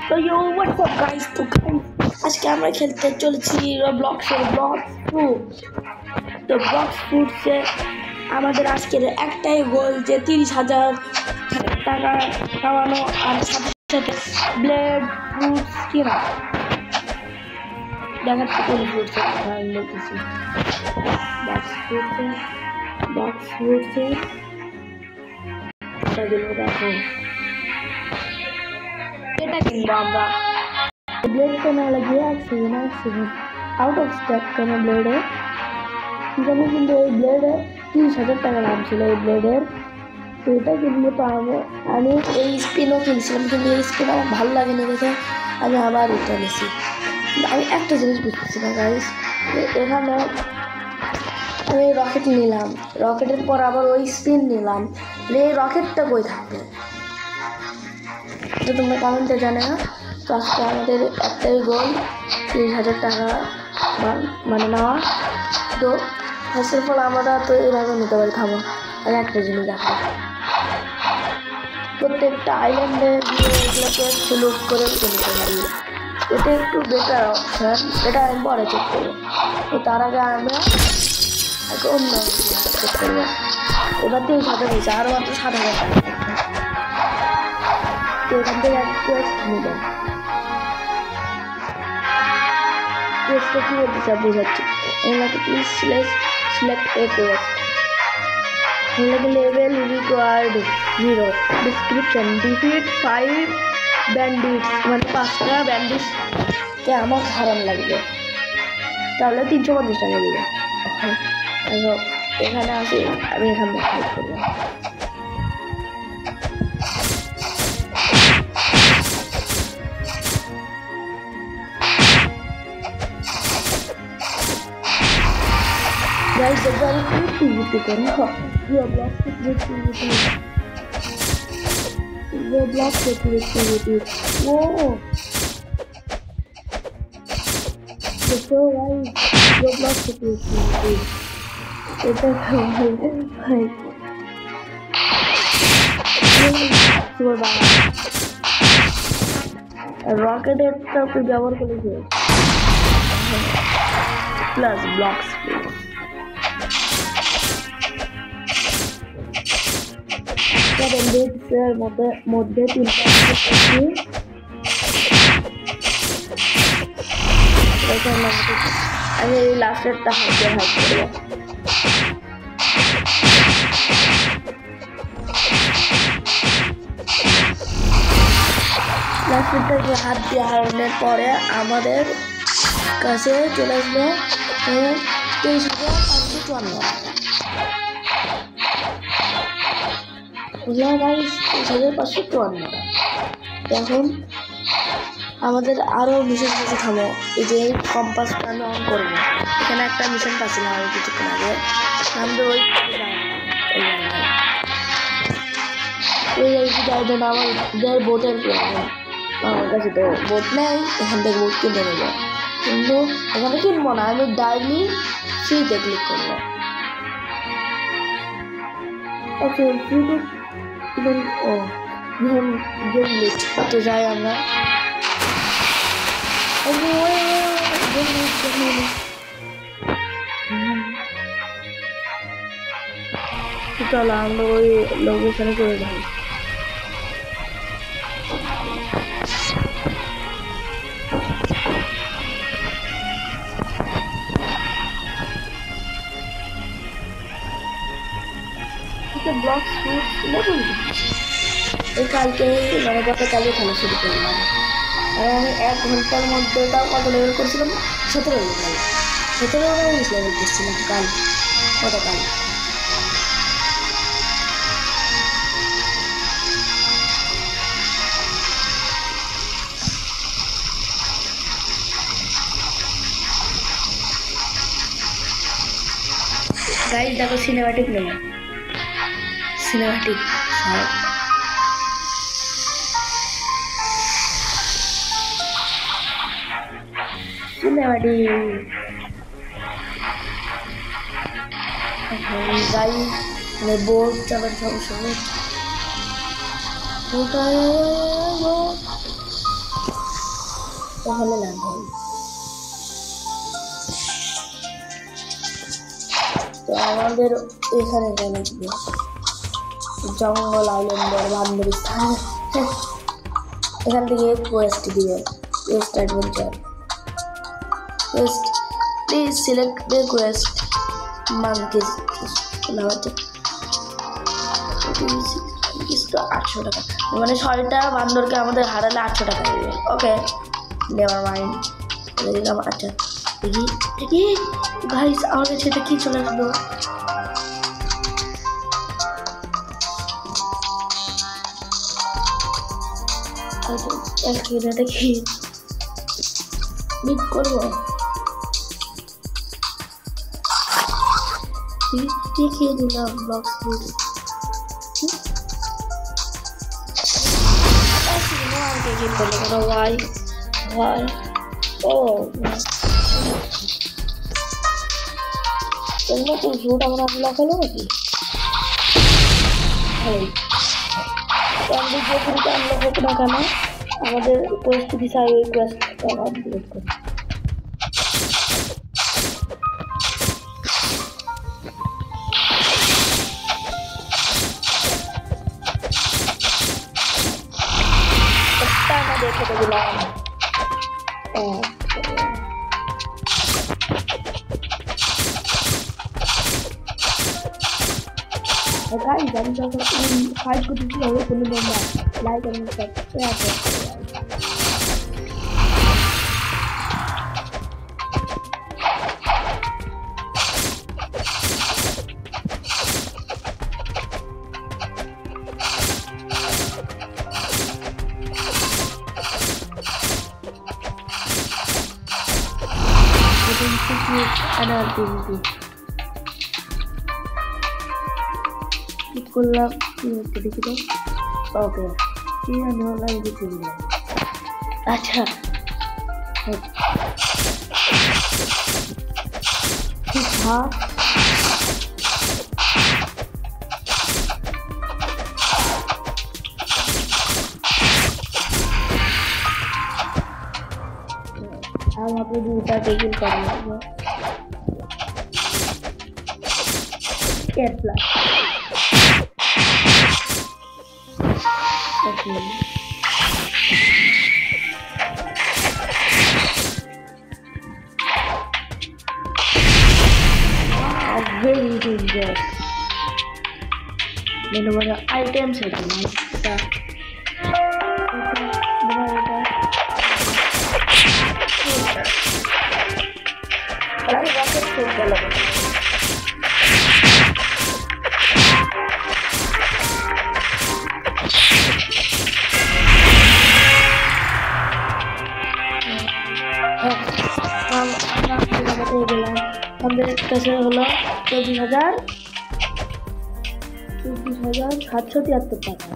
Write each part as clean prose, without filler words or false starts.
তো you what's up guys, তো আজকে আমরা খেলতে চলেছি রবলক্সের ব্লক্স ফুট। তো ব্লক্স ফুটসে আমাদের আজকের একটাই গোল যে 30,000 টাকা কামানো, আর সাথে সাথে ব্লেড ফুটস কিনা দেখাচ্ছি। কোন ফুটসে বলতেছি বক্স ফুটসে দেখো এটা কিনবো আমরা। ব্লেড কেনা লাগিয়ে অ্যাক্সিডেন্ট আউট অফ স্টক কেন ব্লেডে এখানে, কিন্তু এই ব্লেডে 30,000 টাকা দাম ছিল এই ব্লেডের। তো এটা কিনবো। তো আমি এই স্পিনও কিনছিলাম, কিন্তু এই স্পিন আমার ভালো লাগেনি দেখে আমি আবার এটা নিয়েছি। আমি একটা জিনিস বুঝতেছি না গাইস, এখানে আমি রকেট নিলাম, রকেটের পর আবার ওই স্পিন নিলাম, এই রকেটটা কই থাকবে তো তোমরা কমেন্টে জানে না। তো আজকে আমাদের একটাই গোল 30,000 টাকা মানে নেওয়া। তো ফার্স্ট অফ অল আমরা তো এইভাবে নিতে পারি। খাবো আর একটা জিনিস দেখো, প্রত্যেকটা আইল্যান্ডে গিয়ে এগুলোকে স্লুপ করে নিতে পারি। এটা একটু বেটার অপশান, এটা আমি পরে চেক করবো। তো তার আগে আমরা একটা অন্য চেক করবো। এবার 30,000 হয়েছে, আরও মাত্র 7,000 টাকা। তো এখান থেকে এক কোয়েস্ট নেবেন। কোয়েস্টটা কী বলতে চাই বোঝাচ্ছি। এগুলোকে প্লিজ সিলেক্ট এ কোয়েস্ট। এগুলোকে লেভেল রিকোয়ার্ড 0, ডিসক্রিপশন ডিফিট 5 ব্যান্ডিটস, মানে 5টা ব্যান্ডিটসকে আমার হারান লাগবে, তাহলে 350 টাকা দিবে। এখানে আসি, আমি এখান থেকে ফাইট করবো। Guys, the guy is creativity कर रहा है। Roblox की creativity, Roblox की creativity, वो देखो guys, Roblox की creativity, এটা भाई सुबह बाहर रॉकेट একটা তো ব্যবহার করেছে প্লাস ব্লকস ব্যান্ডেজের মধ্যে 3টা আমি এই লাস্টেরটা হাত করবো। লাস্টেরটাকে হাত দিয়ে হারানোর পরে আমাদের কাছে চলে আসবে 23,554 বুঝলাম গাইস, 23,554। এখন আমাদের আরও মিশন কিছু থামো। এই যে কম্পাসটা আমি অন করবো, এখানে একটা মিশন পাচ্ছিলাম আমি কিছুক্ষণ আগে, আমাদের ওই জায়গাটা আমাদের বোটের প্রয়োজন। আমার কাছে তো বোট নেই, এখান থেকে বোট কিনে নেব, কিন্তু এখানে কিনবো না, আমি ডাইরেক্টলি ফ্রিতে ক্লিক করবো। ওকে ফ্রিতে ও গেম লিস্টে যাই আমরা। চলো আমরা ওই লোকেশনে করে যাই। ব্লকস ফুটস লেভেল এই কালকে মানে গতকালকে খেলা শুরু করলাম, আর আমি 1 ঘন্টার মধ্যে তাও কত লেভেল করছিলাম, 17 লেভেল 19 লেভেল করছিলাম গতকাল। গাইস দেখো সিনেমাটিক নেই, সিনেমাটিক গাই মানে বোর্ড চালার সমস্যা তাহলে ল্যান্ড হবে। তো আমাদের এখানে চলে গিয়ে জঙ্গল আইল্যান্ডের বান্দর স্থান, এখান থেকে কোয়েস্ট দিবে, quest adventure quest. Please select the quest মান্থিস হচ্ছে 800 টাকা, মানে 6টা বান্দরকে আমাদের হারালে 800 টাকা দেবে। ওকে, নেভার মাইন্ড। দেখলাম, আচ্ছা দেখি দেখি গাইস আমার কাছে এটা কি চলে আসলো। আচ্ছা এটা কি মিট করবো, দেখিয়ে দিলাম বক্স ফুড। Why? Oh, তোমরা তো ঝুট আমরা আনলক হলো নাকি? আমরা যে গ্রুপে আনলক হোক না কেন, আমাদের পরিস্থিতি চাই ওই কোয়েস্টটা আপডেট করি। দেখে দিলাম guys, আমি যখন ফাইট করতেছি হবে কোনো তোমরা লাইক এবং সাবস্ক্রাইব করতে। করলাম দেখি তো। ওকে, আচ্ছা আমাকে দুটা টেকিল করে নেবো। Very dangerous. Mana mana items है तुम्हारे पास? अरे वाकई तो चला। আমাদের কাছে হলো 24,773 টাকা।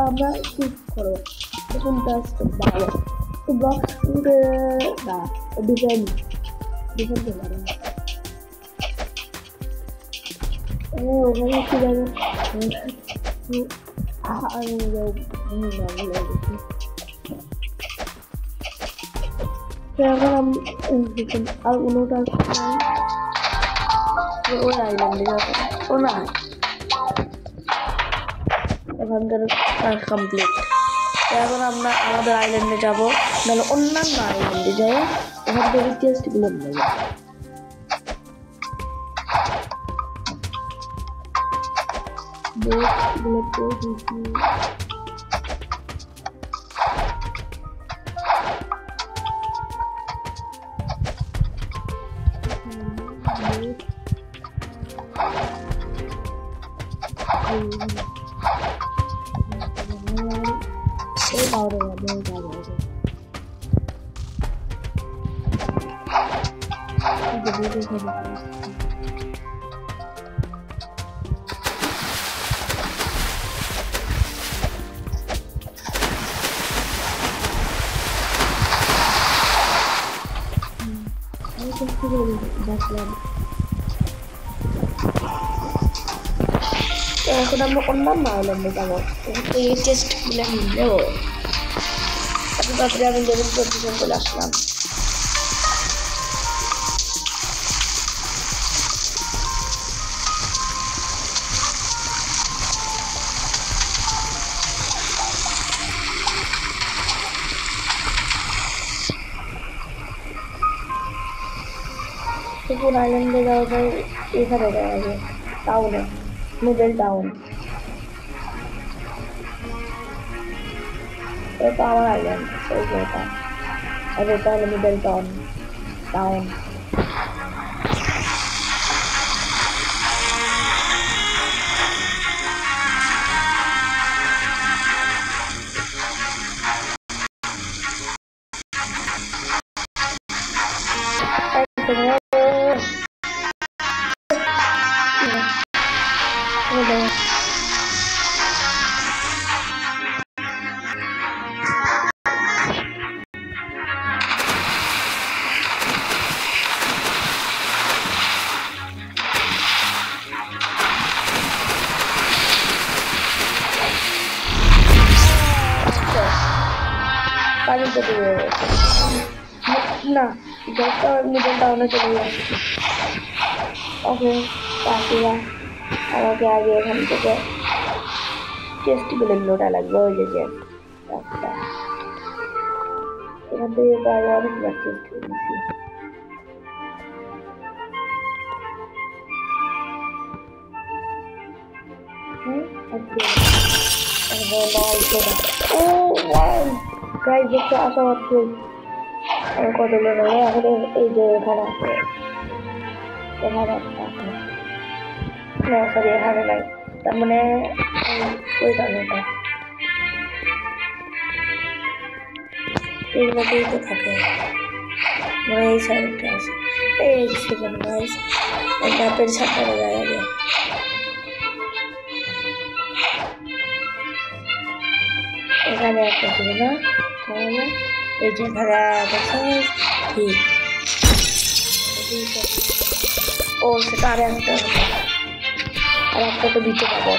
আমরা ঠিক করবো ভালো বক্স না ডিজাইন ওখানে কি যাবে আর উনোটা ওই আইল্যান্ডে যাবে ও না, এখানকার কাজ কমপ্লিট। এখন আমরা আমাদের আইল্যান্ডে যাবো, নাহলে অন্যান্য আইল্যান্ডে যাই, ওখানকার ইতিহাসগুলো নেব। এখন আমরা অন্যান্য আইল্যান্ডে যাবো, এই চেস্টগুলো নিলেও এত তাড়াতাড়ি আমি লেভেল 24 চলে আসলাম। কোন আইল্যান্ডে যাওয়া যায়? এখানে যাওয়া যায়, টাউনে, মিডল টাউন। এটা আমার আইল্যান্ড, এই যে এটা, আর এটা হলো মিডল টাউন টাউন। না, জলটা মিডল টাউনে চলে যাচ্ছে। ওকে, পাখিরা আমাকে আগে এখান থেকে চেস্টগুলো লোটা লাগবে। ওই যে রাস্তা, এখান থেকে প্রায় অনেকবার চেস্ট করে নিচ্ছি। গাইজ দেখতে আসা মাত্র কত লোক হলো। এখন এই যে এখানে আছে, এখানে একটা আছে, না সরি এখানে নাই, তার মানে ওই কারণটা এইগুলোতেই তো থাকে, মানে এই সাইডটা আছে। এই সেকেন্ড গাইজ ম্যাপের ছাড়টা যায় আগে। এখানে একটা ছিল না, তাহলে এই যে এখানে ঠিক। ও সেটা আর একটা তো দিতে পাবো।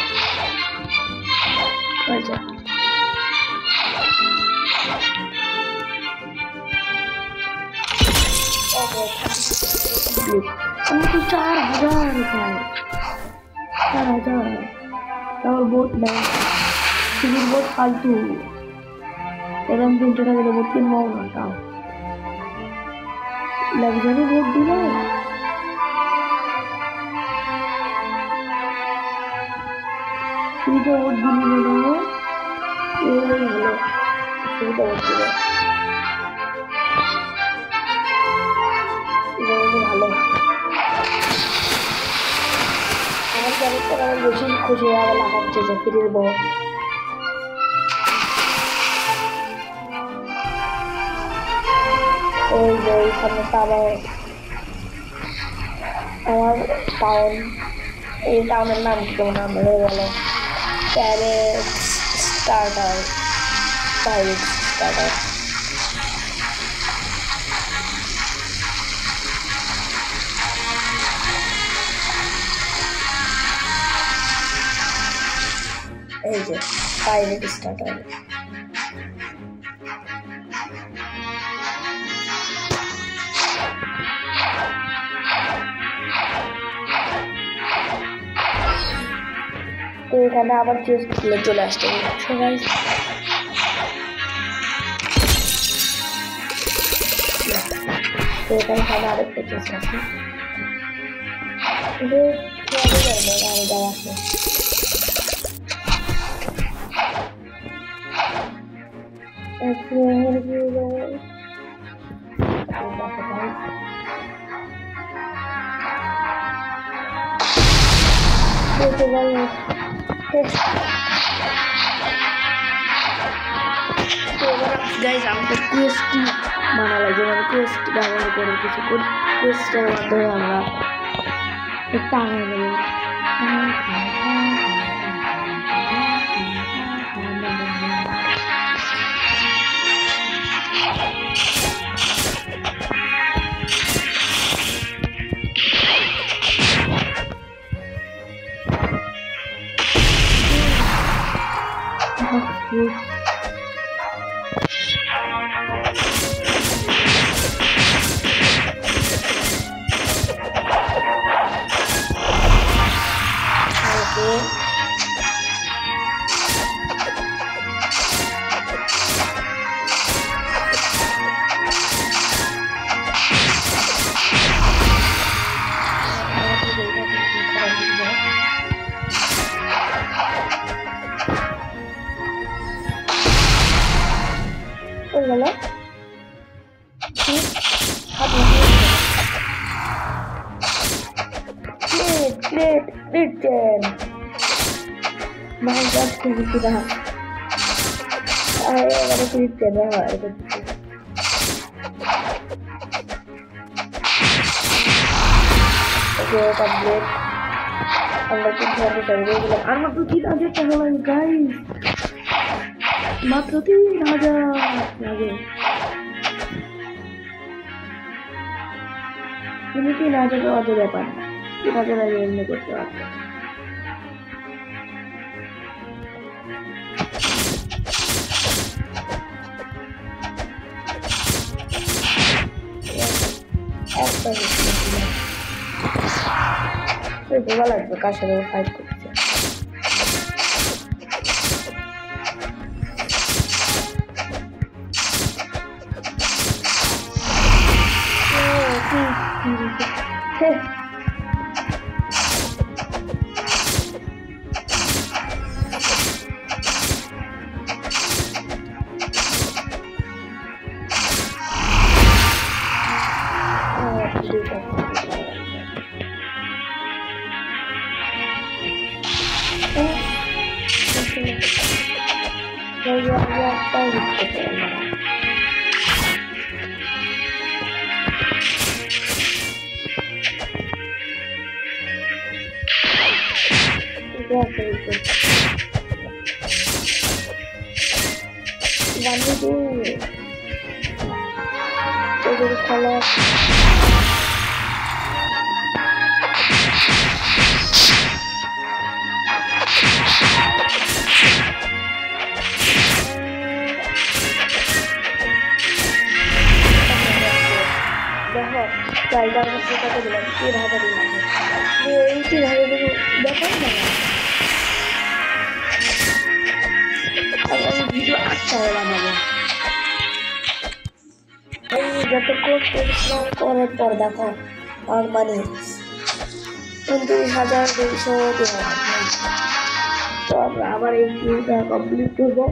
আমি তো 4000 পাই, 4000 আমার বোট নাই, সিভিল বোট ফালতু। এরকম 300 টাকা দিয়ে বোট কিনবো না, তাও লাক্সারি বোট দিলে ফ্রিতে বোট দিলে দেবো। এই হলো ফ্রিতে বোট দিলে ভালো। আমার ক্যারেক্টার আমার বেশি খুশি হয়ে লাগাচ্ছে যে ফ্রির বোট। ওই যে ওইখানে আবার আমার টাউন, এই টাউনের নাম কি কেমন নাম হয়ে গেল, প্যারেট স্টার্টার, প্যারেট স্টার্টার। এই যে প্যারেট স্টার্টার। তো এখানে আবার চেস্ট খুলে চলে আসতে সবাই। তো এখানে আরেকটা চেস্ট আছে, গাড়ি দেওয়া আছে। গাইজ আমাদের কোয়েস্টটি মানা লাগে, মানে কোয়েস্ট ব্যবহার করে কিছু কোয়েস্টের মাধ্যমে আমরা একটা আগে গেল আর মাত্র 3000 টাকা লাগে গাইস, মাত্র 3000 লাগে। 3000 অত ব্যাপার, 3000 আগে এমনি করতে পারতাম। বোঝা লাগবে কার সাথে ফাইট করছে। খেলা দেখো চালটার মধ্যে কত দিলাম 3000 দিলাম, এই 3000 দেখো না আমি ভিডিও আচ্ছা বানাবো। যত কোর্স করার পর দেখো আর মানে 29,200 দেওয়া, তো আমরা আবার এই গেমটা কমপ্লিট করবো।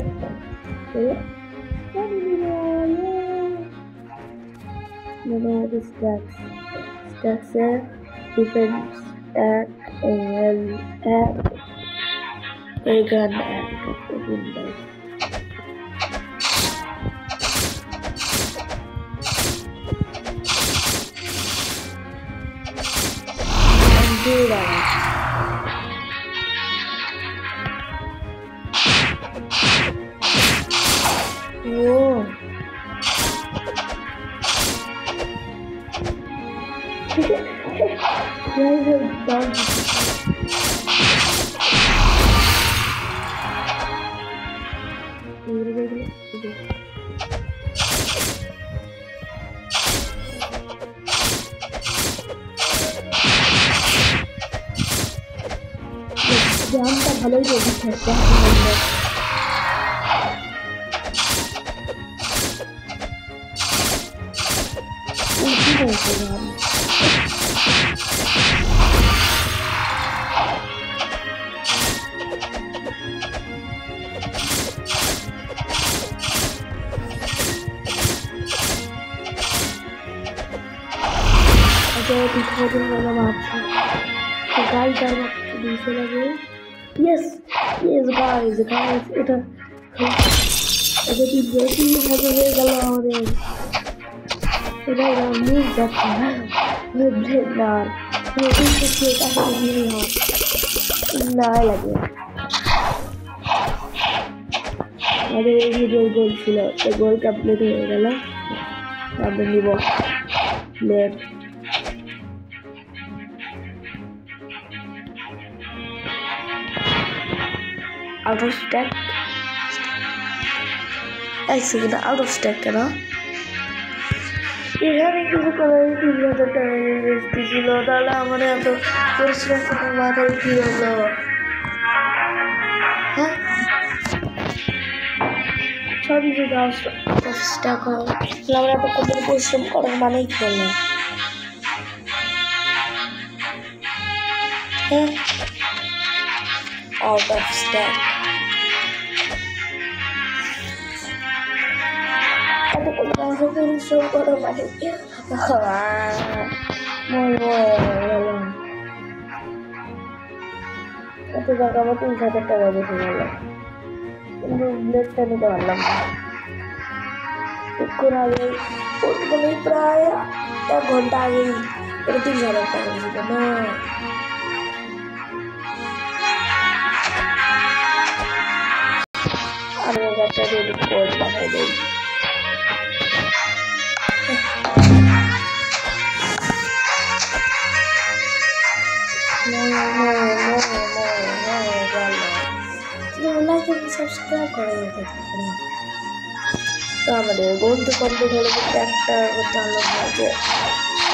Stacks defense attack and a gun and do that. Whoa. Where's the dog? জানটা ভালোই রেডি থাকতে হবে। Yes, guys, এটা যদি বেশি ভাবে হয়ে গেল আমাদের, এটা মিস যাচ্ছে না ব্লেডার না লাগে। আমাদের এই ভিডিও গোল ছিল, এই গোল কমপ্লিট হয়ে গেল। আমরা নিব ব্লেড। Outer stack এক সেকেন্ড আউট অফ স্ট্যাক কেন এখানে কিছু করে 3,000 টাকা ইনভেস্ট ছিল তাহলে আমার এত পরিশ্রম করে মাথায় কি হলো হ্যাঁ সবই যদি আউট অফ স্ট্যাক হয় তাহলে আমরা এত কত পরিশ্রম করার মানেই কি হলো হ্যাঁ আউট অফ স্ট্যাক পরিশ্রম করা মানে এত টাকা আমার 3,000 টাকা বেশি গেল কিন্তু ব্লেডটা নিতে পারলাম না একটু আগে মানে প্রায় 1 ঘন্টা আগেই এটা 3,000 টাকা ছিল না আর একটা রেডি কোড বানাই দেই সাবস্ক্রাইব করে দিতে তো আমাদের বন্ধু কমপ্লিট হলে কিন্তু একটা করতে পারলাম না যে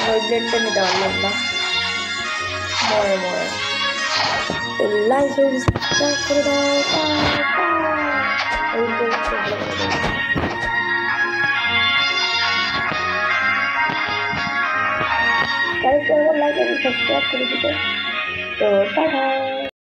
ওই ব্লেডটা নিতে পারলাম না মরে তো লাইক সাবস্ক্রাইব করে দাও লাইক সাবস্ক্রাইব করে দিতে তো টাটা